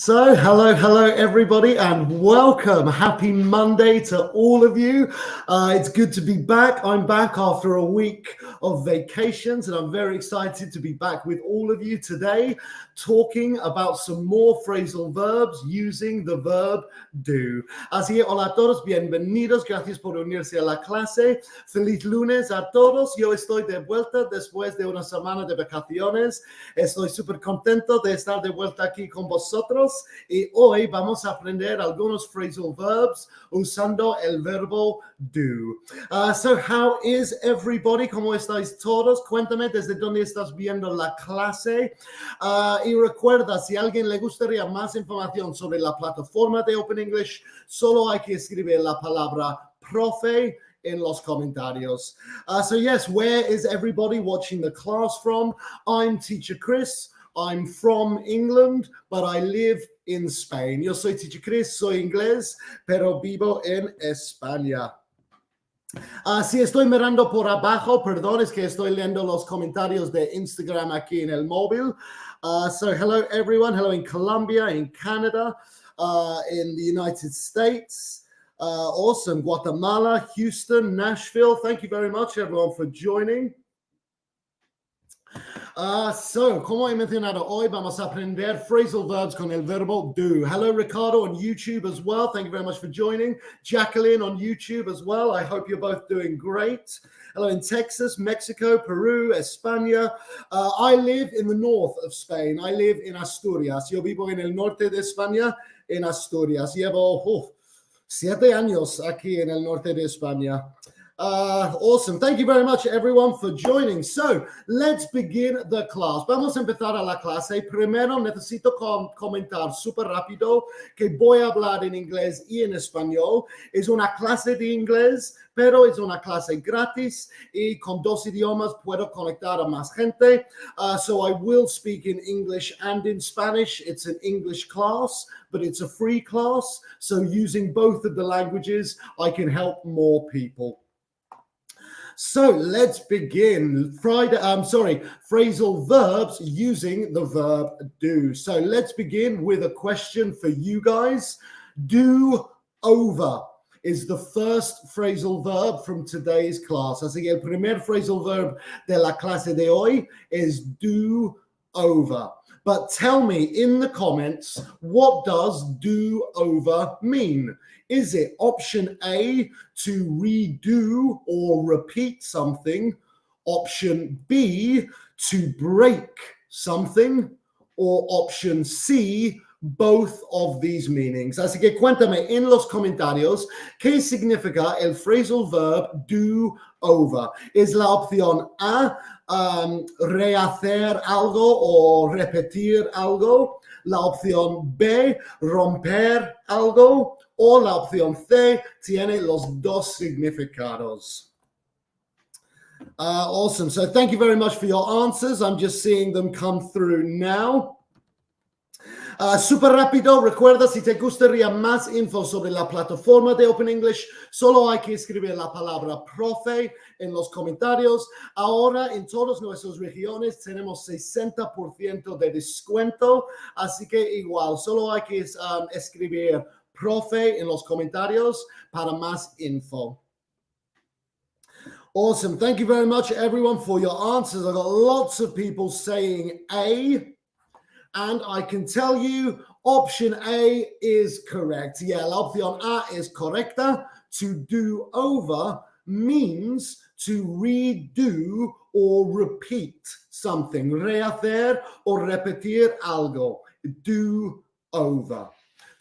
So, hello, everybody, and welcome. Happy Monday to all of you. It's good to be back. I'm back after a week of vacations, and I'm very excited to be back with all of you today, talking about some more phrasal verbs using the verb do. Así que, hola a todos, bienvenidos. Gracias por unirse a la clase. Feliz lunes a todos. Yo estoy de vuelta después de una semana de vacaciones. Estoy súper contento de estar de vuelta aquí con vosotros. Y hoy vamos a aprender algunos phrasal verbs usando el verbo do. So how is everybody? ¿Cómo estáis todos? Cuéntame desde dónde estás viendo la clase. Y recuerda, si a alguien le gustaría más información sobre la plataforma de Open English, solo hay que escribir la palabra profe in los comentarios. So yes, where is everybody watching the class from? I'm Teacher Chris. I'm from England, but I live in Spain. Yo soy Teacher Chris, soy inglés, pero vivo en España. Si estoy mirando por abajo, perdón, es que estoy leyendo los comentarios de Instagram aquí en el móvil. So hello everyone, hello in Colombia, in Canada, in the United States. Awesome, Guatemala, Houston, Nashville. Thank you very much everyone for joining. So, como he mencionado, hoy vamos a aprender phrasal verbs con el verbo do. Hello, Ricardo on YouTube as well. Thank you very much for joining. Jacqueline on YouTube as well. I hope you're both doing great. Hello in Texas, Mexico, Peru, España. I live in the north of Spain. I live in Asturias. Yo vivo en el norte de España, en Asturias. Llevo 7 años aquí en el norte de España. Awesome. Thank you very much, everyone, for joining. So, let's begin the class. Vamos a empezar a la clase. Primero, necesito comentar súper rápido que voy a hablar en inglés y en español. Es una clase de inglés, pero es una clase gratis y con 2 idiomas puedo conectar a más gente. So, I will speak in English and in Spanish. It's an English class, but it's a free class. So, using both of the languages, I can help more people. So let's begin. Phrasal verbs using the verb do. So let's begin with a question for you guys. Do over is the first phrasal verb from today's class. Así que el primer phrasal verb de la clase de hoy is do over. But tell me in the comments, what does do over mean? Is it option A, to redo or repeat something? Option B, to break something? Or option C, both of these meanings? Así que cuéntame en los comentarios qué significa el phrasal verb do over. ¿Es la opción A, rehacer algo o repetir algo? La opción B, romper algo? O la opción C tiene los 2 significados. Awesome. So thank you very much for your answers. I'm just seeing them come through now. Super rápido, recuerda, si te gustaría más info sobre la plataforma de Open English, solo hay que escribir la palabra profe en los comentarios. Ahora en todas nuestras regiones tenemos 60% de descuento, así que igual, solo hay que escribir profe en los comentarios para más info. Awesome. Thank you very much, everyone, for your answers. I've got lots of people saying A. And I can tell you option A is correct. Yeah, la opción A is correcta. To do over means to redo or repeat something. Rehacer o repetir algo. Do over.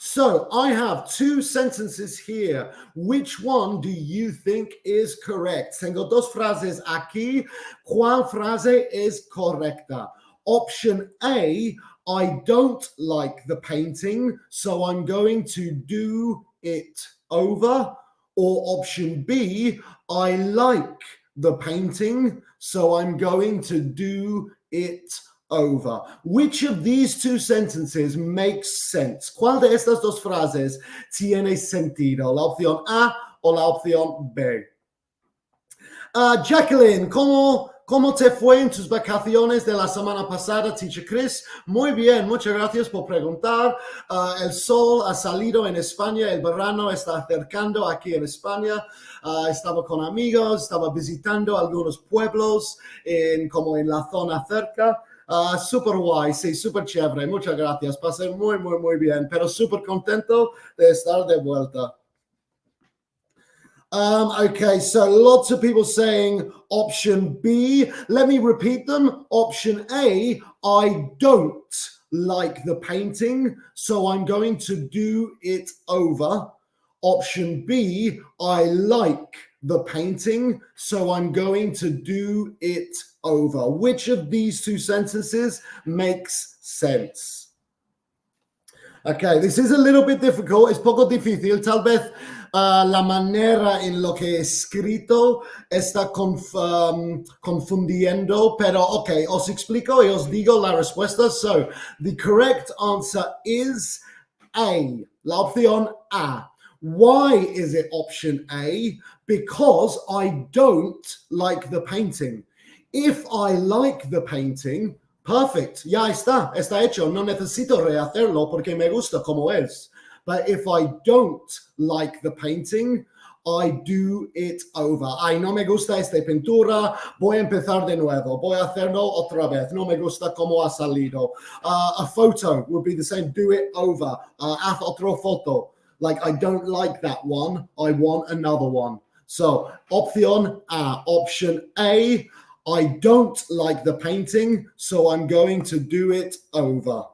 So I have 2 sentences here. Which one do you think is correct? Tengo 2 frases aquí. ¿Cuál frase es correcta? Option A, I don't like the painting, so I'm going to do it over. Or option B, I like the painting, so I'm going to do it over. Which of these 2 sentences makes sense? ¿Cuál de estas 2 frases tiene sentido? ¿La opción A o la opción B? Jacqueline, ¿cómo ¿Cómo te fue en tus vacaciones de la semana pasada, Teacher Chris? Muy bien, muchas gracias por preguntar. El sol ha salido en España, el verano está acercando aquí en España. Estaba con amigos, estaba visitando algunos pueblos como en la zona cerca. Súper guay, sí, súper chévere. Muchas gracias. Pasé muy, muy, muy bien, pero súper contento de estar de vuelta. Okay, so lots of people saying option B. Let me repeat them. Option A, I don't like the painting, so I'm going to do it over. Option B, I like the painting, so I'm going to do it over. Which of these two sentences makes sense? Okay, this is a little bit difficult. Es poco difícil. Tal vez la manera en lo que he escrito está confundiendo, pero okay, os explico y os digo la respuesta. So, the correct answer is A, la opción A. Why is it option A? Because I don't like the painting. If I like the painting, perfect, ya está hecho. No necesito rehacerlo porque me gusta como es. But if I don't like the painting, I do it over. Ay, no me gusta esta pintura, voy a empezar de nuevo. Voy a hacerlo otra vez. No me gusta cómo ha salido. A photo would be the same. Do it over. Haz otra foto. Like, I don't like that one. I want another one. So, opción A. Option A. I don't like the painting, so I'm going to do it over.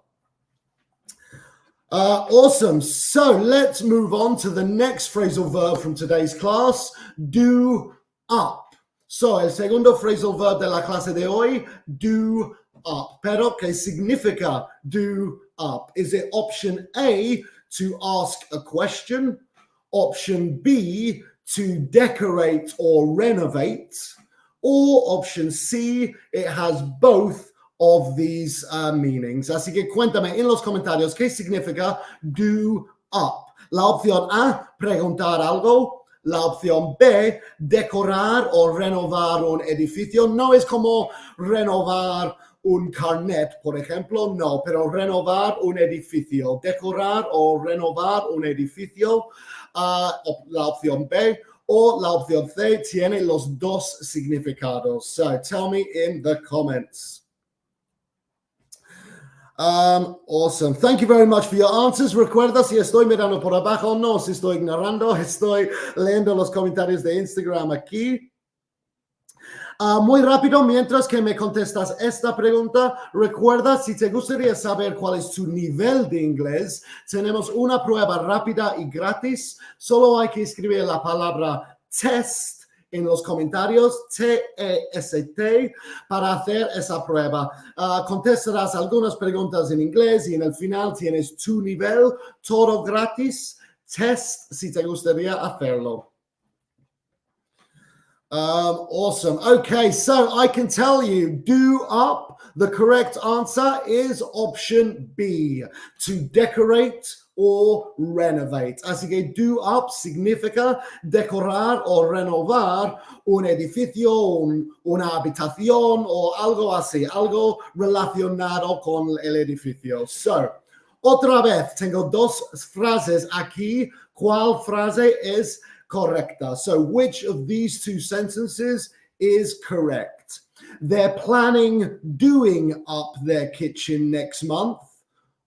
Awesome. So let's move on to the next phrasal verb from today's class, do up. So el segundo phrasal verb de la clase de hoy, do up. Pero ¿qué significa do up? Is it option A, to ask a question? Option B, to decorate or renovate? Or option C, it has both of these meanings. Así que cuéntame en los comentarios qué significa do up. La opción A, preguntar algo. La opción B, decorar o renovar un edificio. No es como renovar un carnet, por ejemplo, no, pero renovar un edificio. Decorar o renovar un edificio. La opción B. O la opción C tiene los dos significados. So tell me in the comments. Awesome. Thank you very much for your answers. Recuerda, si estoy mirando por abajo, no, si estoy ignorando, estoy leyendo los comentarios de Instagram aquí. Muy rápido, mientras que me contestas esta pregunta, recuerda, si te gustaría saber cuál es tu nivel de inglés, tenemos una prueba rápida y gratis. Solo hay que escribir la palabra test en los comentarios, T-E-S-T, para hacer esa prueba. Contestarás algunas preguntas en inglés y en el final tienes tu nivel, todo gratis. Test si te gustaría hacerlo. Awesome. Okay, so I can tell you, do up, the correct answer is option B, to decorate or renovate. Así que do up significa decorar o renovar un edificio, una habitación o algo así, algo relacionado con el edificio. So, otra vez, tengo dos frases aquí. ¿Cuál frase es correcta? So, which of these two sentences is correct? They're planning doing up their kitchen next month,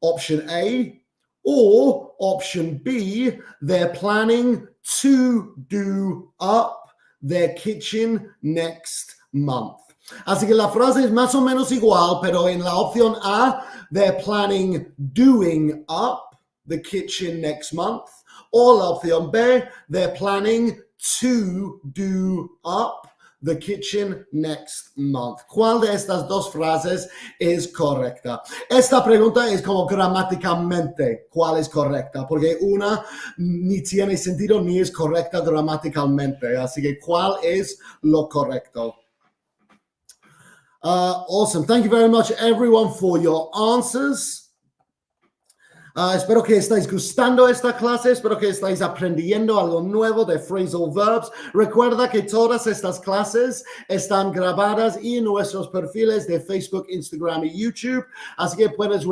option A. Or option B, they're planning to do up their kitchen next month. Así que la frase es más o menos igual, pero en la opción A, they're planning doing up the kitchen next month. O la opción B, they're planning to do up the kitchen next month. ¿Cuál de estas dos frases es correcta? Esta pregunta es como gramaticalmente, ¿cuál es correcta? Porque una ni tiene sentido ni es correcta gramaticalmente. Así que, ¿cuál es lo correcto? Awesome. Thank you very much, everyone, for your answers. Espero que estáis gustando esta clase, espero que estáis aprendiendo algo nuevo de phrasal verbs. Recuerda que todas estas clases están grabadas y en nuestros perfiles de Facebook, Instagram y YouTube, así que puedes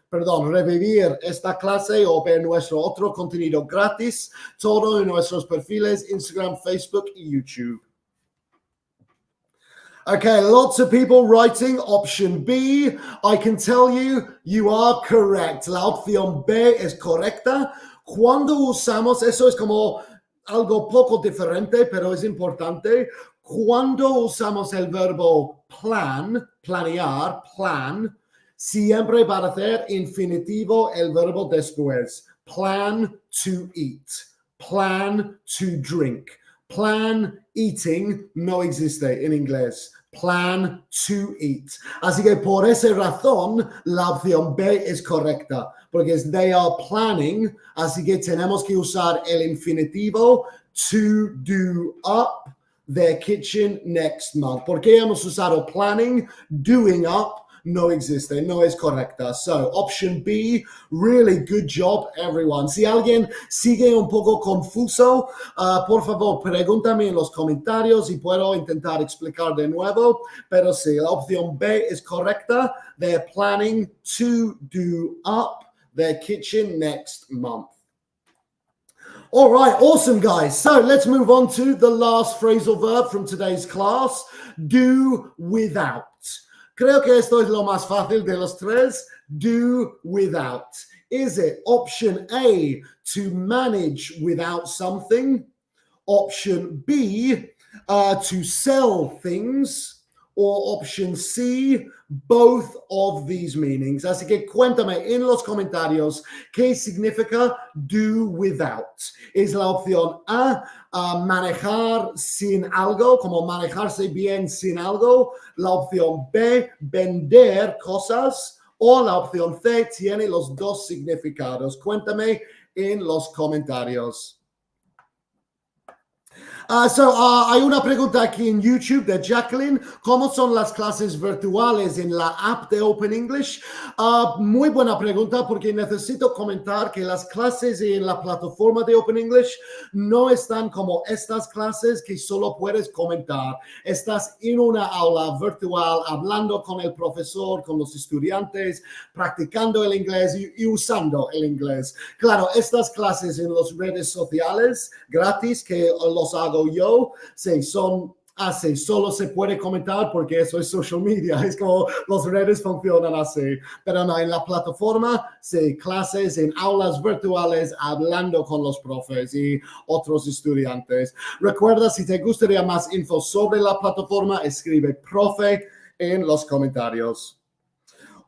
revivir esta clase o ver nuestro otro contenido gratis, todo en nuestros perfiles Instagram, Facebook y YouTube. Okay, lots of people writing option B. I can tell you, you are correct. La opción B es correcta. Cuando usamos, eso es como algo poco diferente, pero es importante. Cuando usamos el verbo plan, planear, plan, siempre va a hacer infinitivo el verbo después. Plan to eat, plan to drink. Plan eating no existe en inglés. Plan to eat. Así que por esa razón la opción B es correcta, porque es they are planning, así que tenemos que usar el infinitivo to do up their kitchen next month. ¿Por qué hemos usado planning? Doing up no existe, no es correcta. So, option B, really good job, everyone. Si alguien sigue un poco confuso, por favor, pregúntame en los comentarios y puedo intentar explicar de nuevo. Pero sí, la opción B es correcta. They're planning to do up their kitchen next month. All right, awesome, guys. So let's move on to the last phrasal verb from today's class, do without. Creo que esto es lo más fácil de los tres. Do without. Is it option A, to manage without something? Option B, to sell things? Or option C, both of these meanings. Así que cuéntame en los comentarios qué significa do without. ¿Es la opción A, manejar sin algo, como manejarse bien sin algo? La opción B, vender cosas. O la opción C tiene los dos significados. Cuéntame en los comentarios. Hay una pregunta aquí en YouTube de Jacqueline. ¿Cómo son las clases virtuales en la app de Open English? Muy buena pregunta, porque necesito comentar que las clases en la plataforma de Open English no están como estas clases que solo puedes comentar. Estás en una aula virtual hablando con el profesor, con los estudiantes, practicando el inglés y usando el inglés. Claro, estas clases en las redes sociales gratis que los hago yo, sí, solo se puede comentar porque eso es social media, es como las redes funcionan así, pero no, en la plataforma, sí, clases en aulas virtuales hablando con los profes y otros estudiantes. Recuerda, si te gustaría más info sobre la plataforma, escribe profe en los comentarios.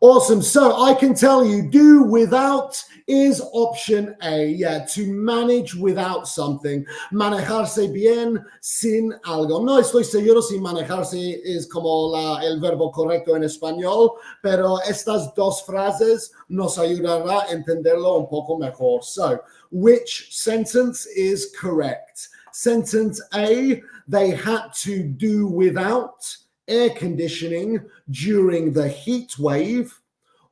Awesome. So I can tell you, do without is option A. Yeah, to manage without something. Manejarse bien sin algo. No estoy seguro si manejarse es como el verbo correcto en español, pero estas dos frases nos ayudará a entenderlo un poco mejor. So, which sentence is correct? Sentence A, they had to do without air conditioning during the heat wave.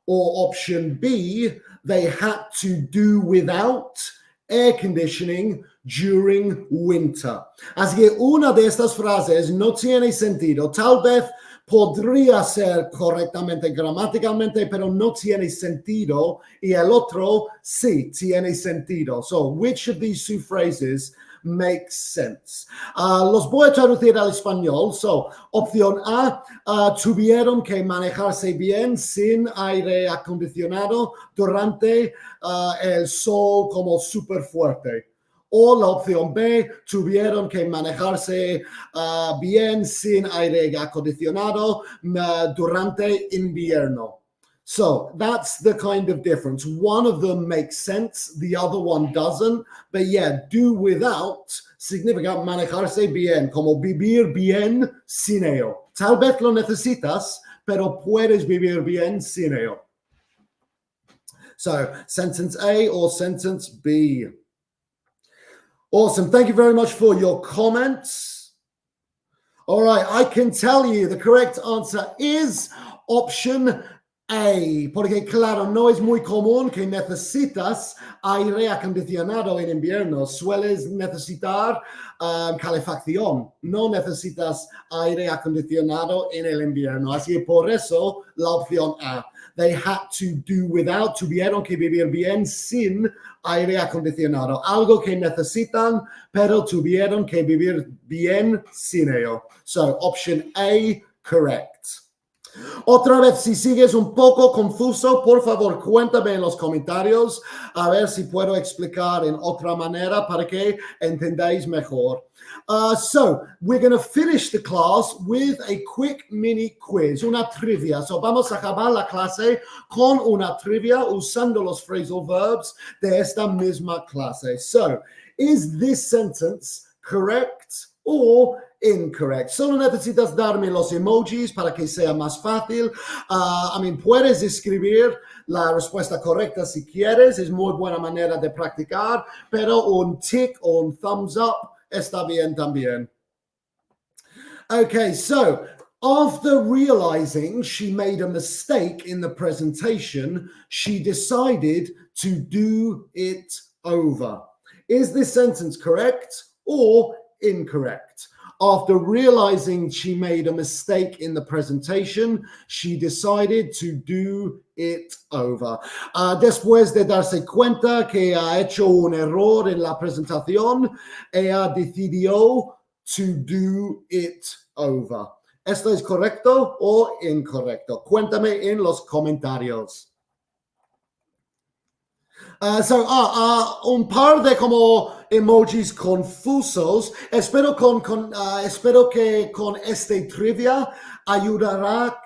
Or option B, they had to do without air conditioning during winter. Así que una de estas frases no tiene sentido. Tal vez podría ser correctamente gramaticalmente, pero no tiene sentido. Y el otro sí tiene sentido. So, which of these two phrases makes sense? Los voy a traducir al español. So, opción A, tuvieron que manejarse bien sin aire acondicionado durante el sol como súper fuerte. O la opción B, tuvieron que manejarse bien sin aire acondicionado durante invierno. So that's the kind of difference. One of them makes sense, the other one doesn't. But yeah, do without significa manejarse bien, como vivir bien sin ello. Tal vez lo necesitas, pero puedes vivir bien sin ello. So sentence A or sentence B. Awesome. Thank you very much for your comments. All right, I can tell you the correct answer is option A, porque claro, no es muy común que necesitas aire acondicionado en invierno. Sueles necesitar calefacción. No necesitas aire acondicionado en el invierno. Así que por eso la opción A. They had to do without, tuvieron que vivir bien sin aire acondicionado. Algo que necesitan, pero tuvieron que vivir bien sin ello. So, option A, correct. Otra vez, si sigues un poco confuso, por favor, cuéntame en los comentarios a ver si puedo explicar en otra manera para que entendáis mejor. So, we're going to finish the class with a quick mini quiz, una trivia. So, vamos a acabar la clase con una trivia usando los phrasal verbs de esta misma clase. So, is this sentence correct or incorrect? Solo necesitas darme los emojis para que sea más fácil. Puedes escribir la respuesta correcta si quieres. Es muy buena manera de practicar, pero un tick o un thumbs up está bien también. Okay, so after realizing she made a mistake in the presentation, she decided to do it over. Is this sentence correct or incorrect? After realizing she made a mistake in the presentation, she decided to do it over. Después de darse cuenta que ha hecho un error en la presentación, ella decidió to do it over. ¿Esto es correcto o incorrecto? Cuéntame en los comentarios. Un par de como emojis confusos. Espero que con este trivia ayudará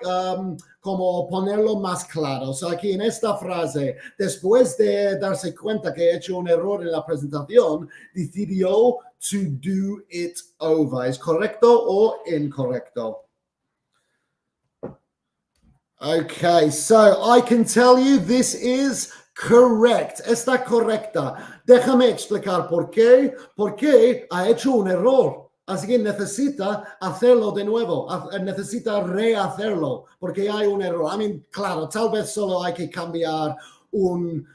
como ponerlo más claro. So aquí en esta frase, después de darse cuenta que he hecho un error en la presentación, decidió to do it over. ¿Es correcto o incorrecto? Okay, so I can tell you this is correct. Está correcta. Déjame explicar por qué. Porque ha hecho un error. Así que necesita hacerlo de nuevo. Necesita rehacerlo porque hay un error. Claro, tal vez solo hay que cambiar un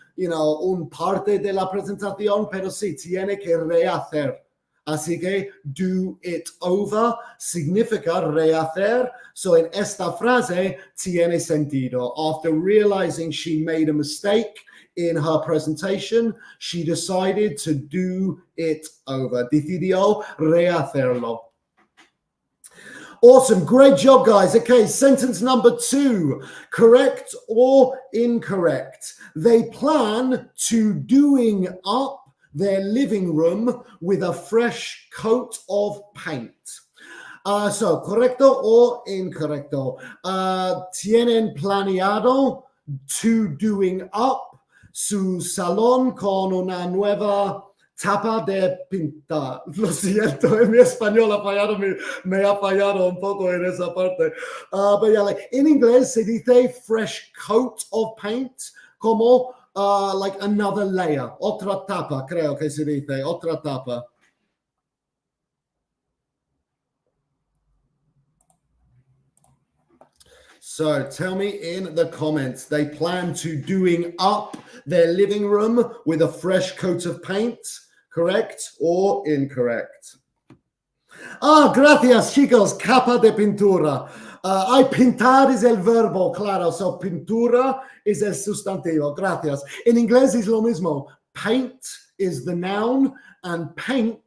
parte de la presentación, pero sí, tiene que rehacer. Así que do it over significa rehacer. So en esta frase tiene sentido. After realizing she made a mistake in her presentation, she decided to do it over. Decidió rehacerlo. Awesome. Great job, guys. Okay, sentence number 2. Correct or incorrect? They plan to doing up their living room with a fresh coat of paint. So, ¿correcto o incorrecto? Tienen planeado to doing up su salón con una nueva tapa de pintar. Lo siento, en mi español me ha fallado un poco en esa parte. En inglés se dice fresh coat of paint como like another layer, otra tapa, creo que se dice, otra tapa. So tell me in the comments, they plan to doing up their living room with a fresh coat of paint, correct or incorrect? Gracias, chicos, capa de pintura. Pintar es el verbo, claro, so pintura es el sustantivo, gracias. En inglés es lo mismo. Paint is the noun and paint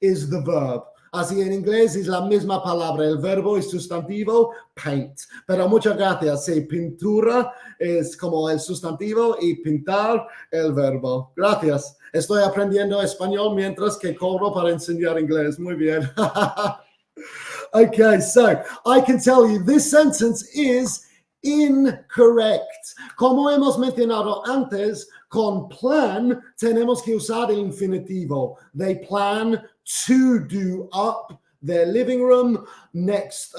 is the verb. Así en inglés es la misma palabra, el verbo es sustantivo, paint. Pero muchas gracias, sí, pintura es como el sustantivo y pintar el verbo. Gracias. Estoy aprendiendo español mientras que cobro para enseñar inglés. Muy bien. Okay, so I can tell you this sentence is incorrect. Como hemos mencionado antes, con plan tenemos que usar el infinitivo. They plan to do up their living room next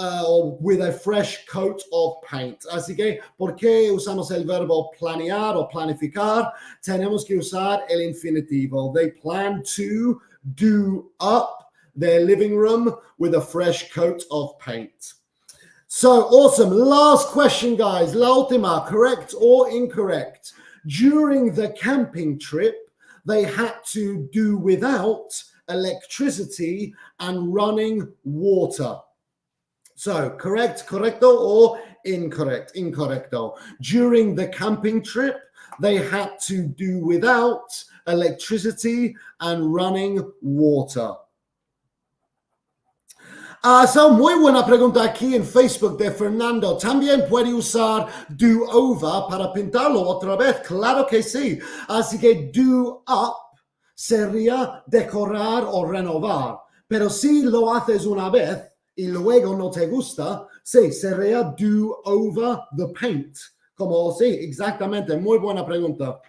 with a fresh coat of paint. Así que, ¿por qué usamos el verbo planear o planificar? Tenemos que usar el infinitivo. They plan to do up their living room with a fresh coat of paint. So awesome. Last question, guys. La última, correct or incorrect? During the camping trip, they had to do without electricity and running water. So correct, correcto, or incorrect, incorrecto. During the camping trip, they had to do without electricity and running water. So muy buena pregunta aquí en Facebook de Fernando. También puede usar do over para pintarlo otra vez. Claro que sí. Así que do up sería decorar o renovar. Pero si lo haces una vez y luego no te gusta, sí, sería do over the paint. Como sí, exactamente. Muy buena pregunta.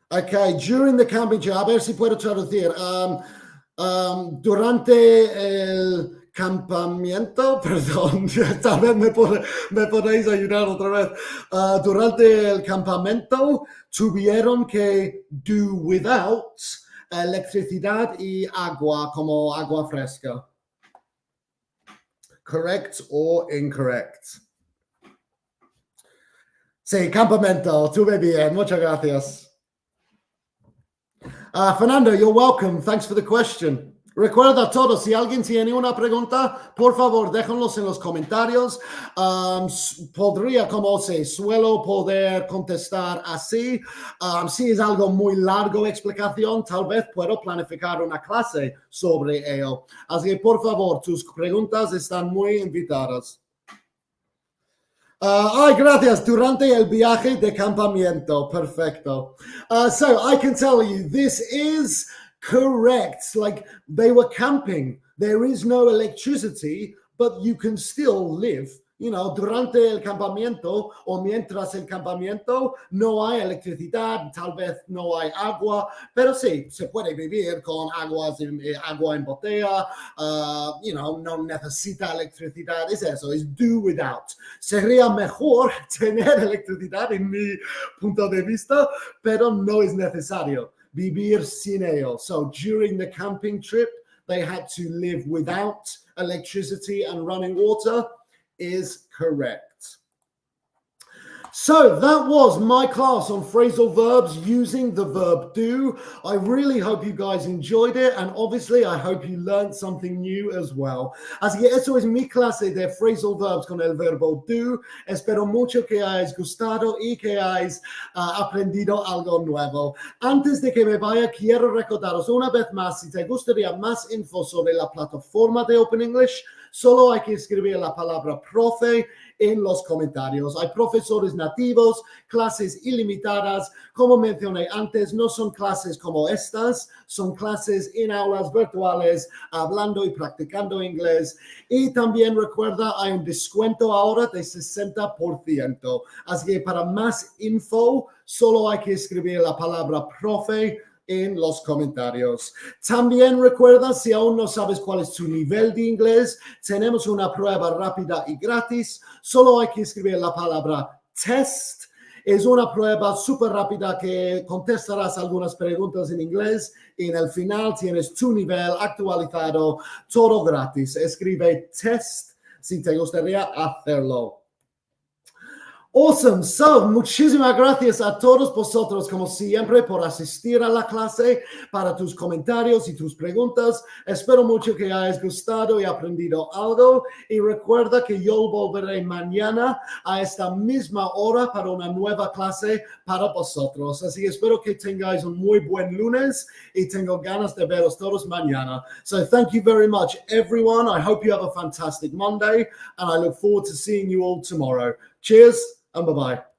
Okay, during the camping trip, a ver si puedo traducir. Durante el campamento, perdón, tal vez me podéis ayudar otra vez. Durante el campamento tuvieron que do without electricidad y agua, como agua fresca. Correct or incorrect? Sí, campamento, tuve bien, muchas gracias. Fernando, you're welcome. Thanks for the question. Recuerda a todos, si alguien tiene una pregunta, por favor, déjenlos en los comentarios. Podría, como se suelo poder contestar así. Si es algo muy largo explicación, tal vez puedo planificar una clase sobre ello. Así que, por favor, tus preguntas están muy invitadas. Gracias. Durante el viaje de campamento. Perfecto. So I can tell you this is correct. Like they were camping. There is no electricity, but you can still live. You know, durante el campamento o mientras el campamento no hay electricidad, tal vez no hay agua, pero sí, se puede vivir con agua en botella, you know, no necesita electricidad, es eso, es do without. Sería mejor tener electricidad en mi punto de vista, pero no es necesario vivir sin ello. So during the camping trip, they had to live without electricity and running water. Is correct. So that was my class on phrasal verbs using the verb do. I really hope you guys enjoyed it, and obviously I hope you learned something new as well. Así que eso es mi clase de phrasal verbs con el verbo do. Espero mucho que hayáis gustado y que hayáis aprendido algo nuevo. Antes de que me vaya, quiero recordaros una vez más, si te gustaría más info sobre la plataforma de Open English, solo hay que escribir la palabra profe en los comentarios. Hay profesores nativos, clases ilimitadas. Como mencioné antes, no son clases como estas, son clases en aulas virtuales, hablando y practicando inglés. Y también recuerda, hay un descuento ahora de 60%. Así que para más info, solo hay que escribir la palabra profe en los comentarios. También recuerda, si aún no sabes cuál es tu nivel de inglés, tenemos una prueba rápida y gratis. Solo hay que escribir la palabra test. Es una prueba súper rápida que contestarás algunas preguntas en inglés y en el final tienes tu nivel actualizado, todo gratis. Escribe test si te gustaría hacerlo. Awesome. So, muchísimas gracias a todos vosotros, como siempre, por asistir a la clase, para tus comentarios y tus preguntas. Espero mucho que hayas gustado y aprendido algo. Y recuerda que yo volveré mañana a esta misma hora para una nueva clase para vosotros. Así que espero que tengáis un muy buen lunes y tengo ganas de veros todos mañana. So, thank you very much, everyone. I hope you have a fantastic Monday, and I look forward to seeing you all tomorrow. Cheers. And bye-bye.